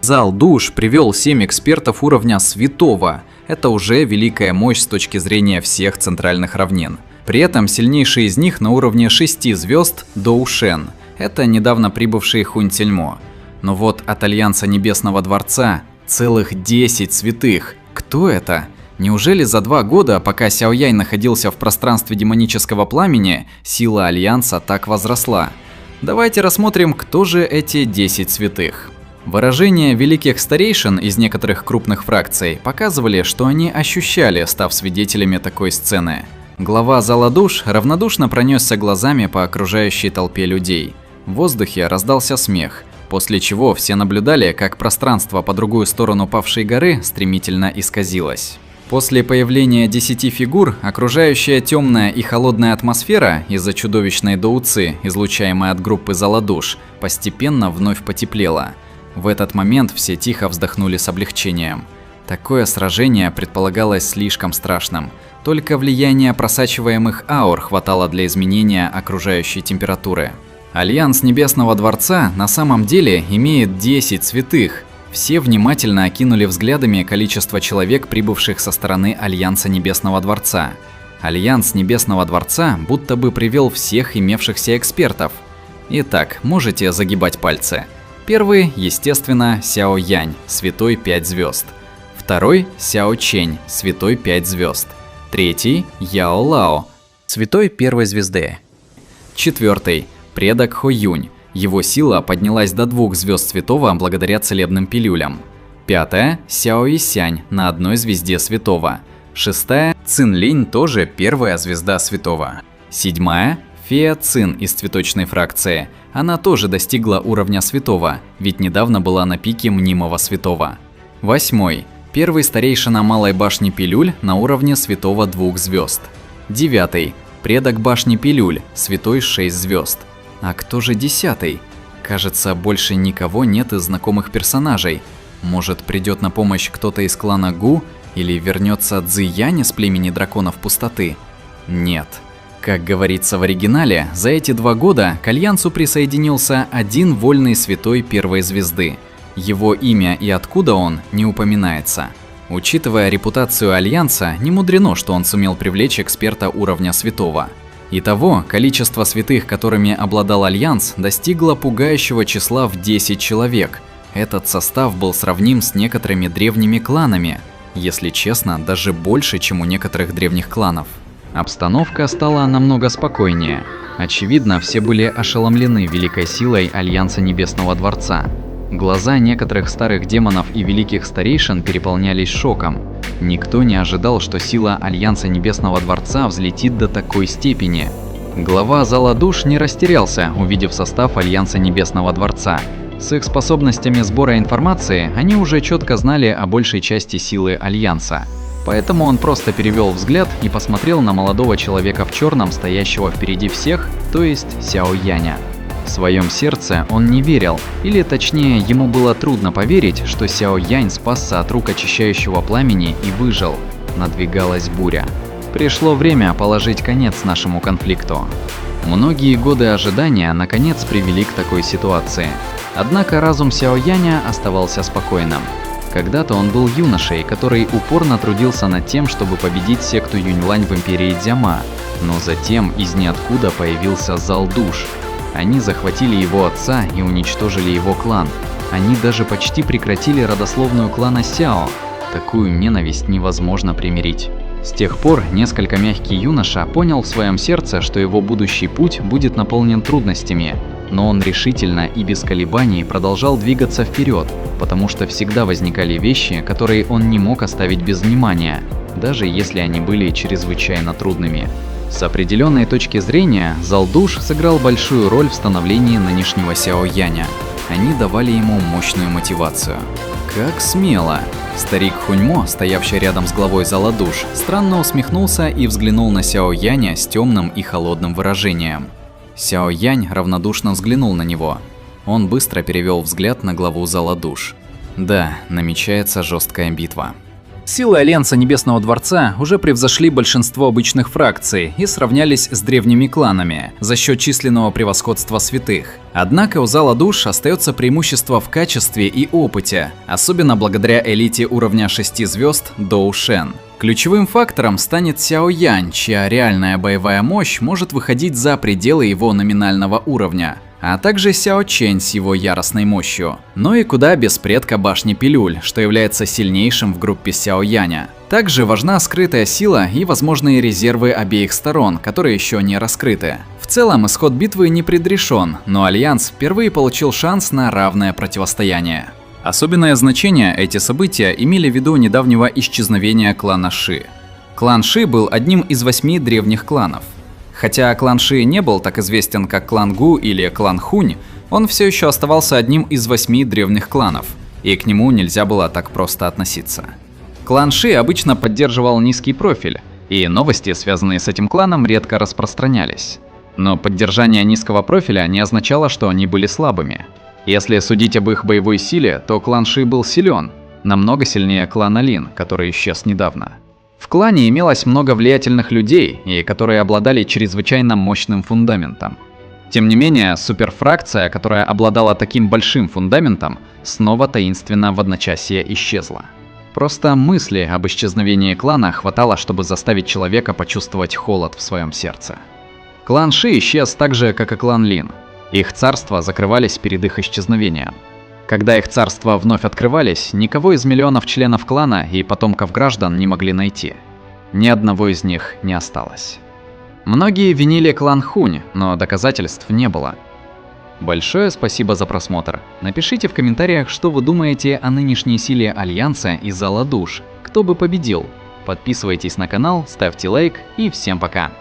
Зал душ привел 7 экспертов уровня святого. Это уже великая мощь с точки зрения всех центральных равнин. При этом сильнейший из них на уровне 6 звезд Доу Шен. Это недавно прибывший Хунь Цельмо. Но вот от Альянса Небесного Дворца целых 10 святых. Кто это? Неужели за 2 года, пока Сяо Янь находился в пространстве демонического пламени, сила Альянса так возросла? Давайте рассмотрим, кто же эти 10 святых. Выражения великих старейшин из некоторых крупных фракций показывали, что они ощущали, став свидетелями такой сцены. Глава зала душ равнодушно пронесся глазами по окружающей толпе людей. В воздухе раздался смех, после чего все наблюдали, как пространство по другую сторону павшей горы стремительно исказилось. После появления 10 фигур, окружающая темная и холодная атмосфера из-за чудовищной доуцы, излучаемой от группы зала душ, постепенно вновь потеплела. В этот момент все тихо вздохнули с облегчением. Такое сражение предполагалось слишком страшным. Только влияние просачиваемых аур хватало для изменения окружающей температуры. Альянс Небесного Дворца на самом деле имеет 10 святых. Все внимательно окинули взглядами количество человек, прибывших со стороны Альянса Небесного Дворца. Альянс Небесного Дворца будто бы привел всех имевшихся экспертов. Итак, можете загибать пальцы. Первый, естественно, Сяо Янь, святой 5 звезд. Второй – Сяо Чэнь, святой 5 звезд. Третий – Яо Лао, святой 1 звезды. Четвертый – предок Хо Юнь. Его сила поднялась до 2 звезд святого благодаря целебным пилюлям. Пятая – Сяо Исянь на 1 звезде святого. Шестая – Цин Линь, тоже 1 звезда святого. Седьмая – Фея Цин из цветочной фракции. Она тоже достигла уровня святого, ведь недавно была на пике мнимого святого. Восьмой – первый старейшина малой башни Пилюль на уровне святого 2 звезд. Девятый – предок башни Пилюль, святой 6 звезд. А кто же 10-й? Кажется, больше никого нет из знакомых персонажей. Может, придет на помощь кто-то из клана Гу или вернется Цзи Янь из племени драконов пустоты? Нет. Как говорится в оригинале, за эти 2 года к Альянсу присоединился один вольный святой 1 звезды. Его имя и откуда он не упоминается. Учитывая репутацию Альянса, не мудрено, что он сумел привлечь эксперта уровня святого. Итого, количество святых, которыми обладал Альянс, достигло пугающего числа в 10 человек. Этот состав был сравним с некоторыми древними кланами. Если честно, даже больше, чем у некоторых древних кланов. Обстановка стала намного спокойнее. Очевидно, все были ошеломлены великой силой Альянса Небесного Дворца. Глаза некоторых старых демонов и великих старейшин переполнялись шоком. Никто не ожидал, что сила Альянса Небесного Дворца взлетит до такой степени. Глава зала душ не растерялся, увидев состав Альянса Небесного Дворца. С их способностями сбора информации они уже четко знали о большей части силы Альянса. Поэтому он просто перевел взгляд и посмотрел на молодого человека в черном, стоящего впереди всех, то есть Сяо Яня. В своем сердце он не верил, или точнее, ему было трудно поверить, что Сяо Янь спасся от рук очищающего пламени и выжил. Надвигалась буря. Пришло время положить конец нашему конфликту. Многие годы ожидания наконец привели к такой ситуации. Однако разум Сяо Яня оставался спокойным. Когда-то он был юношей, который упорно трудился над тем, чтобы победить секту Юньлань в империи Дзяма, но затем из ниоткуда появился зал душ. Они захватили его отца и уничтожили его клан. Они даже почти прекратили родословную клана Сяо. Такую ненависть невозможно примирить. С тех пор несколько мягкий юноша понял в своем сердце, что его будущий путь будет наполнен трудностями. Но он решительно и без колебаний продолжал двигаться вперед, потому что всегда возникали вещи, которые он не мог оставить без внимания, даже если они были чрезвычайно трудными. С определенной точки зрения, зал душ сыграл большую роль в становлении нынешнего Сяо Яня. Они давали ему мощную мотивацию. Как смело! Старик Хуньмо, стоявший рядом с главой зала душ, странно усмехнулся и взглянул на Сяо Яня с темным и холодным выражением. Сяо Янь равнодушно взглянул на него. Он быстро перевел взгляд на главу зала душ. Да, намечается жесткая битва. Силы Альянса Небесного Дворца уже превзошли большинство обычных фракций и сравнялись с древними кланами за счет численного превосходства святых. Однако у Зала Душ остается преимущество в качестве и опыте, особенно благодаря элите уровня 6 звезд Доушен. Ключевым фактором станет Сяо Янь, чья реальная боевая мощь может выходить за пределы его номинального уровня, а также Сяо Чэнь с его яростной мощью. Но и куда без предка башни пилюль, что является сильнейшим в группе Сяо Яня. Также важна скрытая сила и возможные резервы обеих сторон, которые еще не раскрыты. В целом исход битвы не предрешен, но Альянс впервые получил шанс на равное противостояние. Особенное значение эти события имели ввиду недавнего исчезновения клана Ши. Клан Ши был одним из 8 древних кланов. Хотя клан Ши не был так известен, как клан Гу или клан Хунь, он все еще оставался одним из 8 древних кланов, и к нему нельзя было так просто относиться. Клан Ши обычно поддерживал низкий профиль, и новости, связанные с этим кланом, редко распространялись. Но поддержание низкого профиля не означало, что они были слабыми. Если судить об их боевой силе, то клан Ши был силен, намного сильнее клана Лин, который исчез недавно. В клане имелось много влиятельных людей, и которые обладали чрезвычайно мощным фундаментом. Тем не менее, суперфракция, которая обладала таким большим фундаментом, снова таинственно в одночасье исчезла. Просто мысли об исчезновении клана хватало, чтобы заставить человека почувствовать холод в своем сердце. Клан Ши исчез так же, как и клан Лин. Их царства закрывались перед их исчезновением. Когда их царства вновь открывались, никого из миллионов членов клана и потомков граждан не могли найти. Ни одного из них не осталось. Многие винили клан Хунь, но доказательств не было. Большое спасибо за просмотр. Напишите в комментариях, что вы думаете о нынешней силе Альянса и Зала Душ. Кто бы победил? Подписывайтесь на канал, ставьте лайк и всем пока.